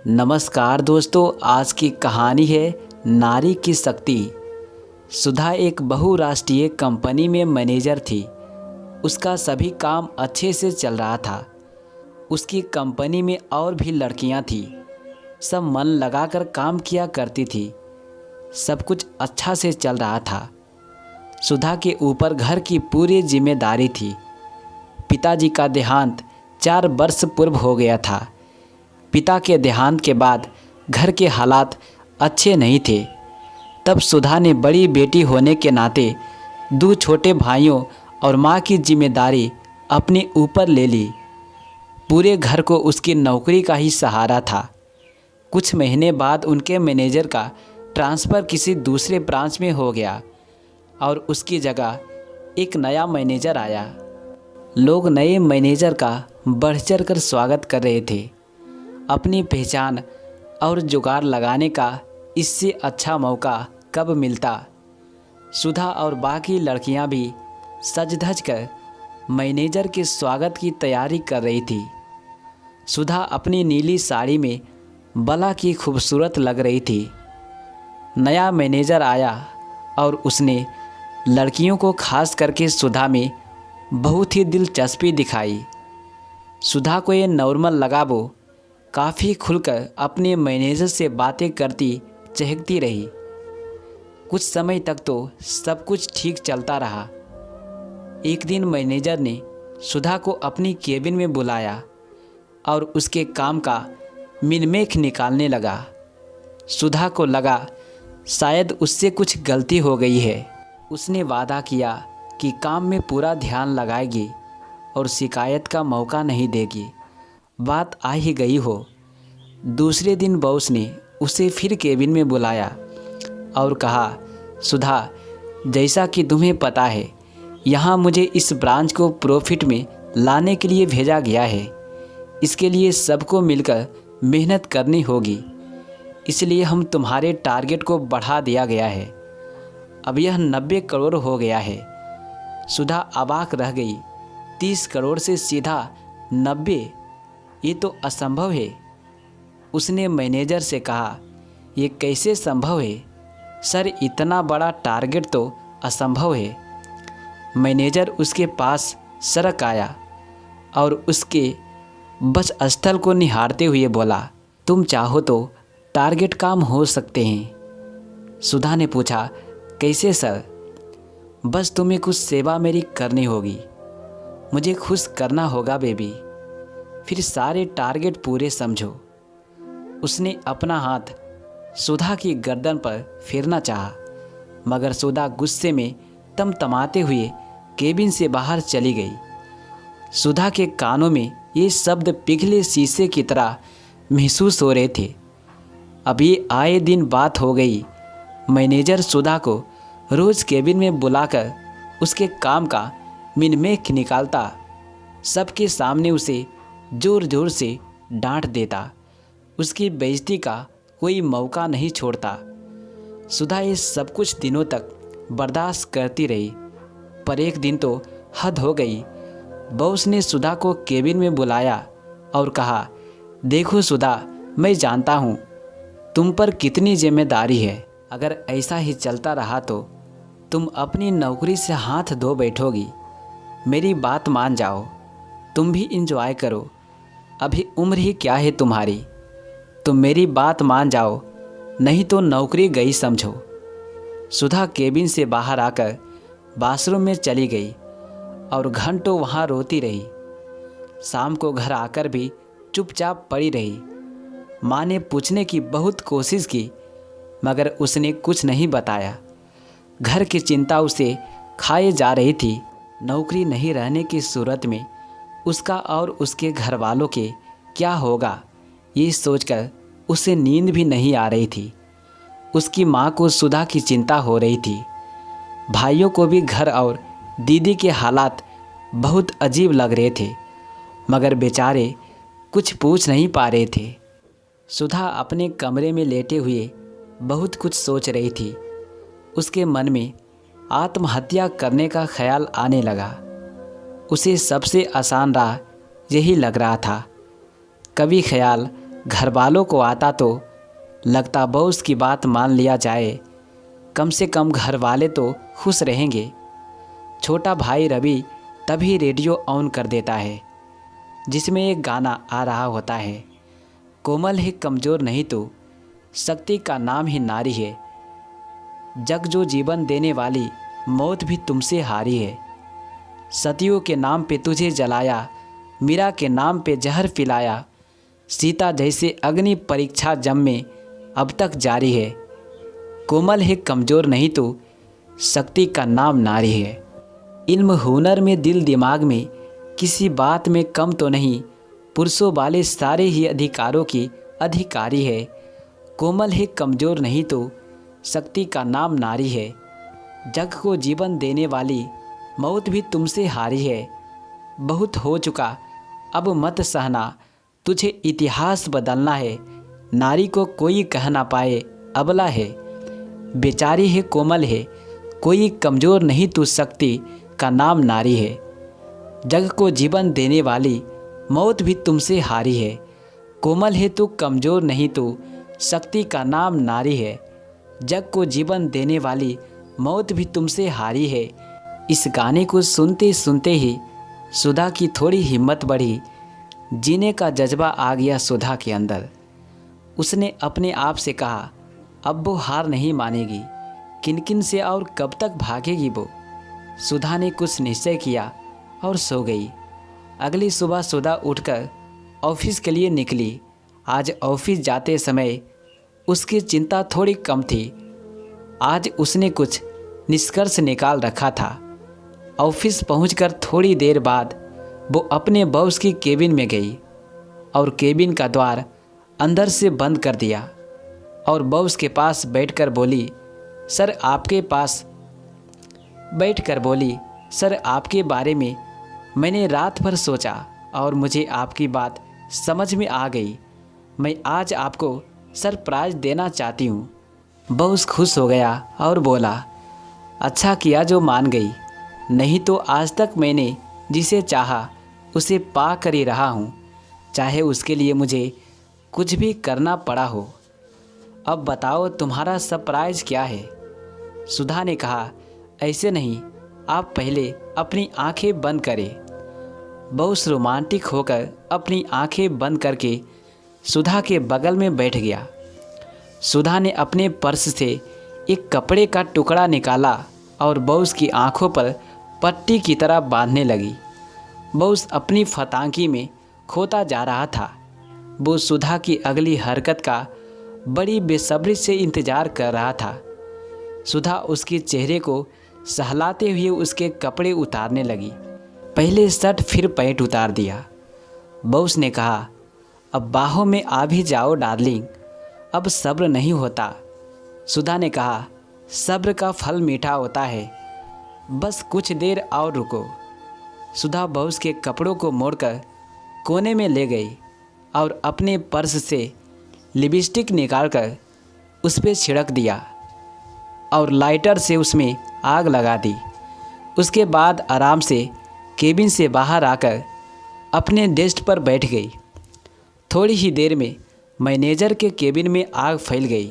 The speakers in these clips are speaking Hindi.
नमस्कार दोस्तों, आज की कहानी है नारी की शक्ति। सुधा एक बहुराष्ट्रीय कंपनी में मैनेजर थी। उसका सभी काम अच्छे से चल रहा था। उसकी कंपनी में और भी लड़कियां थीं। सब मन लगाकर काम किया करती थी। सब कुछ अच्छा से चल रहा था। सुधा के ऊपर घर की पूरी जिम्मेदारी थी। पिताजी का देहांत 4 वर्ष पूर्व हो गया था। पिता के देहांत के बाद घर के हालात अच्छे नहीं थे। तब सुधा ने बड़ी बेटी होने के नाते 2 छोटे भाइयों और माँ की जिम्मेदारी अपने ऊपर ले ली। पूरे घर को उसकी नौकरी का ही सहारा था। कुछ महीने बाद उनके मैनेजर का ट्रांसफ़र किसी दूसरे ब्रांच में हो गया और उसकी जगह एक नया मैनेजर आया। लोग नए मैनेजर का बढ़ चढ़ कर स्वागत कर रहे थे। अपनी पहचान और जुगाड़ लगाने का इससे अच्छा मौका कब मिलता। सुधा और बाकी लड़कियां भी सज धज कर मैनेजर के स्वागत की तैयारी कर रही थी। सुधा अपनी नीली साड़ी में बला की खूबसूरत लग रही थी। नया मैनेजर आया और उसने लड़कियों को खास करके सुधा में बहुत ही दिलचस्पी दिखाई। सुधा को ये नॉर्मल लगा। वो काफ़ी खुलकर अपने मैनेजर से बातें करती चहकती रही। कुछ समय तक तो सब कुछ ठीक चलता रहा। एक दिन मैनेजर ने सुधा को अपनी केबिन में बुलाया और उसके काम का मिनमेख निकालने लगा। सुधा को लगा शायद उससे कुछ गलती हो गई है। उसने वादा किया कि काम में पूरा ध्यान लगाएगी और शिकायत का मौका नहीं देगी। बात आ ही गई हो। दूसरे दिन बॉस ने उसे फिर केबिन में बुलाया और कहा, सुधा, जैसा कि तुम्हें पता है, यहाँ मुझे इस ब्रांच को प्रॉफिट में लाने के लिए भेजा गया है। इसके लिए सबको मिलकर मेहनत करनी होगी। इसलिए हम तुम्हारे टारगेट को बढ़ा दिया गया है। अब यह 90 करोड़ हो गया है। सुधा अवाक रह गई। 30 करोड़ से सीधा 90? ये तो असंभव है। उसने मैनेजर से कहा, ये कैसे संभव है सर? इतना बड़ा टारगेट तो असंभव है। मैनेजर उसके पास सरक आया और उसके बस स्थल को निहारते हुए बोला, तुम चाहो तो टारगेट काम हो सकते हैं। सुधा ने पूछा, कैसे सर? बस तुम्हें कुछ सेवा मेरी करनी होगी। मुझे खुश करना होगा बेबी। फिर सारे टारगेट पूरे समझो। उसने अपना हाथ सुधा की गर्दन पर फेरना चाहा, मगर सुधा गुस्से में तमतमाते हुए केबिन से बाहर चली गई। सुधा के कानों में ये शब्द पिघले शीशे की तरह महसूस हो रहे थे। अब ये आए दिन बात हो गई। मैनेजर सुधा को रोज़ केबिन में बुलाकर उसके काम का मिनमेख निकालता। सबके सामने उसे जोर जोर से डांट देता। उसकी बेइज्जती का कोई मौका नहीं छोड़ता। सुधा ये सब कुछ दिनों तक बर्दाश्त करती रही, पर एक दिन तो हद हो गई। बॉस ने सुधा को केबिन में बुलाया और कहा, देखो सुधा, मैं जानता हूँ तुम पर कितनी जिम्मेदारी है। अगर ऐसा ही चलता रहा तो तुम अपनी नौकरी से हाथ धो बैठोगी। मेरी बात मान जाओ। तुम भी इंजॉय करो। अभी उम्र ही क्या है तुम्हारी। तुम मेरी बात मान जाओ, नहीं तो नौकरी गई समझो। सुधा केबिन से बाहर आकर बाथरूम में चली गई और घंटों वहाँ रोती रही। शाम को घर आकर भी चुपचाप पड़ी रही। माँ ने पूछने की बहुत कोशिश की, मगर उसने कुछ नहीं बताया। घर की चिंता उसे खाए जा रही थी। नौकरी नहीं रहने की सूरत में उसका और उसके घर वालों के क्या होगा, ये सोचकर उसे नींद भी नहीं आ रही थी। उसकी माँ को सुधा की चिंता हो रही थी। भाइयों को भी घर और दीदी के हालात बहुत अजीब लग रहे थे, मगर बेचारे कुछ पूछ नहीं पा रहे थे। सुधा अपने कमरे में लेटे हुए बहुत कुछ सोच रही थी। उसके मन में आत्महत्या करने का ख्याल आने लगा। उसे सबसे आसान राह यही लग रहा था। कभी ख्याल घर वालों को आता तो लगता बॉस की बात मान लिया जाए, कम से कम घर वाले तो खुश रहेंगे। छोटा भाई रवि तभी रेडियो ऑन कर देता है जिसमें एक गाना आ रहा होता है, कोमल है कमज़ोर नहीं तो शक्ति का नाम ही नारी है, जग जो जीवन देने वाली मौत भी तुमसे हारी है। सतियों के नाम पे तुझे जलाया, मीरा के नाम पे जहर पिलाया, सीता जैसे अग्नि परीक्षा जम में अब तक जारी है। कोमल है कमज़ोर नहीं तो शक्ति का नाम नारी है। इल्म हुनर में दिल दिमाग में किसी बात में कम तो नहीं, पुरुषों वाले सारे ही अधिकारों की अधिकारी है। कोमल है कमज़ोर नहीं तो शक्ति का नाम नारी है, जग को जीवन देने वाली मौत भी तुमसे हारी है। बहुत हो चुका अब मत सहना, तुझे इतिहास बदलना है, नारी को कोई कह ना पाए अबला है। बेचारी है कोमल है, कोई कमज़ोर नहीं तो शक्ति का नाम नारी है, जग को जीवन देने वाली मौत भी तुमसे हारी है। कोमल है तो कमज़ोर नहीं तो शक्ति का नाम नारी है, जग को जीवन देने वाली मौत भी तुमसे हारी है। इस गाने को सुनते सुनते ही सुधा की थोड़ी हिम्मत बढ़ी, जीने का जज्बा आ गया सुधा के अंदर। उसने अपने आप से कहा अब वो हार नहीं मानेगी, किन से और कब तक भागेगी वो। सुधा ने कुछ निश्चय किया और सो गई। अगली सुबह सुधा उठकर ऑफिस के लिए निकली। आज ऑफिस जाते समय उसकी चिंता थोड़ी कम थी। आज उसने कुछ निष्कर्ष निकाल रखा था। ऑफिस पहुंचकर थोड़ी देर बाद वो अपने बॉस की केबिन में गई और केबिन का द्वार अंदर से बंद कर दिया और बॉस के पास बैठकर बोली, सर आपके बारे में मैंने रात भर सोचा और मुझे आपकी बात समझ में आ गई। मैं आज आपको सरप्राइज देना चाहती हूँ। बॉस खुश हो गया और बोला, अच्छा किया जो मान गई, नहीं तो आज तक मैंने जिसे चाहा उसे पा कर ही रहा हूँ, चाहे उसके लिए मुझे कुछ भी करना पड़ा हो। अब बताओ तुम्हारा सरप्राइज क्या है? सुधा ने कहा, ऐसे नहीं, आप पहले अपनी आंखें बंद करें। बहुत रोमांटिक होकर अपनी आंखें बंद करके सुधा के बगल में बैठ गया। सुधा ने अपने पर्स से एक कपड़े का टुकड़ा निकाला और बॉस की आंखों पर पट्टी की तरह बांधने लगी। बॉस अपनी फतांकी में खोता जा रहा था। वो सुधा की अगली हरकत का बड़ी बेसब्री से इंतज़ार कर रहा था। सुधा उसके चेहरे को सहलाते हुए उसके कपड़े उतारने लगी। पहले शर्ट फिर पैंट उतार दिया। बॉस ने कहा, अब बाहों में आ भी जाओ डार्लिंग, अब सब्र नहीं होता। सुधा ने कहा, सब्र का फल मीठा होता है, बस कुछ देर और रुको। सुधा बॉस के कपड़ों को मोड़कर कोने में ले गई और अपने पर्स से लिपस्टिक निकालकर उस पर छिड़क दिया और लाइटर से उसमें आग लगा दी। उसके बाद आराम से केबिन से बाहर आकर अपने डेस्क पर बैठ गई। थोड़ी ही देर में मैनेजर के केबिन में आग फैल गई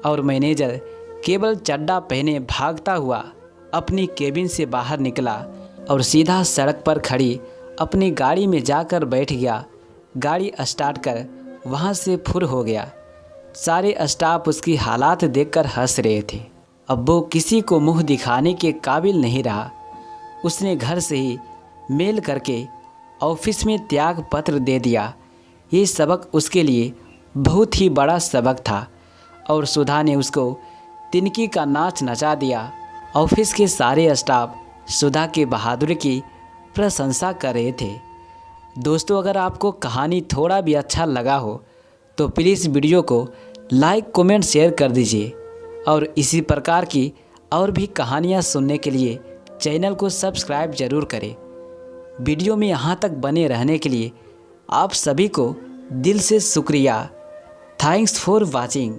और मैनेजर केवल चड्डा पहने भागता हुआ अपनी केबिन से बाहर निकला और सीधा सड़क पर खड़ी अपनी गाड़ी में जाकर बैठ गया। गाड़ी स्टार्ट कर वहाँ से फुर हो गया। सारे स्टाफ उसकी हालात देखकर हंस रहे थे। अब वो किसी को मुंह दिखाने के काबिल नहीं रहा। उसने घर से ही मेल करके ऑफिस में त्याग पत्र दे दिया। ये सबक उसके लिए बहुत ही बड़ा सबक था और सुधा ने उसको तिनकी का नाच नचा दिया। ऑफिस के सारे स्टाफ सुधा के बहादुरी की प्रशंसा कर रहे थे। दोस्तों, अगर आपको कहानी थोड़ा भी अच्छा लगा हो तो प्लीज़ वीडियो को लाइक कमेंट शेयर कर दीजिए और इसी प्रकार की और भी कहानियाँ सुनने के लिए चैनल को सब्सक्राइब ज़रूर करें। वीडियो में यहाँ तक बने रहने के लिए आप सभी को दिल से शुक्रिया। Thanks for watching.